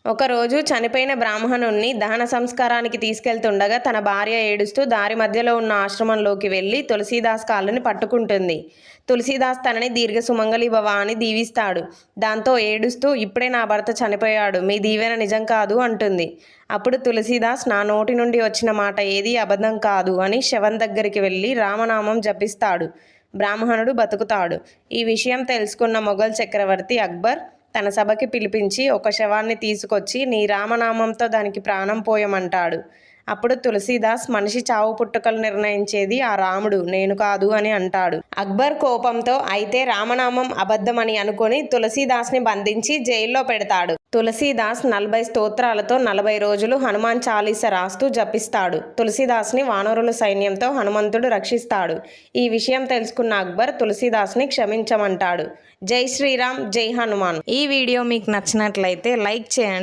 ఒకరోజు చనిపోయిన బ్రాహ్మణుణ్ణి దహన సంస్కారానికి తీసుకెళ్తుండగా తన భార్య ఏడుస్తూ దారి మధ్యలో ఉన్న ఆశ్రమంలోకి వెళ్ళి తులసీదాస్ కాళ్ళని పట్టుకుంటుంది. తులసీదాస్ తనని దీర్ఘ సుమంగళి భవ అని దీవిస్తాడు. దాంతో ఏడుస్తూ ఇప్పుడే నా భర్త చనిపోయాడు, మీ దీవెన నిజం కాదు అంటుంది. అప్పుడు తులసీదాస్ నా నోటి నుండి వచ్చిన మాట ఏదీ అబద్ధం కాదు అని శవం దగ్గరికి వెళ్ళి రామనామం జపిస్తాడు. బ్రాహ్మణుడు బతుకుతాడు. ఈ విషయం తెలుసుకున్న మొఘల్ చక్రవర్తి అక్బర్ తన సభకి పిలిపించి ఒక శవాన్ని తీసుకొచ్చి నీ రామనామంతో దానికి ప్రాణం పోయమంటాడు. అప్పుడు తులసీదాస్ మనిషి చావు పుట్టుకలు నిర్ణయించేది ఆ రాముడు, నేను కాదు అని అంటాడు. అక్బర్ కోపంతో అయితే రామనామం అబద్ధమని అనుకుని తులసీదాస్ని బంధించి జైల్లో పెడతాడు. తులసీదాస్ 40 స్తోత్రాలతో 40 రోజులు హనుమాన్ చాలీస రాస్తూ జపిస్తాడు. తులసీదాస్ని వానరుల సైన్యంతో హనుమంతుడు రక్షిస్తాడు. ఈ విషయం తెలుసుకున్న అక్బర్ తులసీదాస్ని క్షమించమంటాడు. జై శ్రీరామ్, జై హనుమాన్. ఈ వీడియో మీకు నచ్చినట్లయితే లైక్ చేయండి.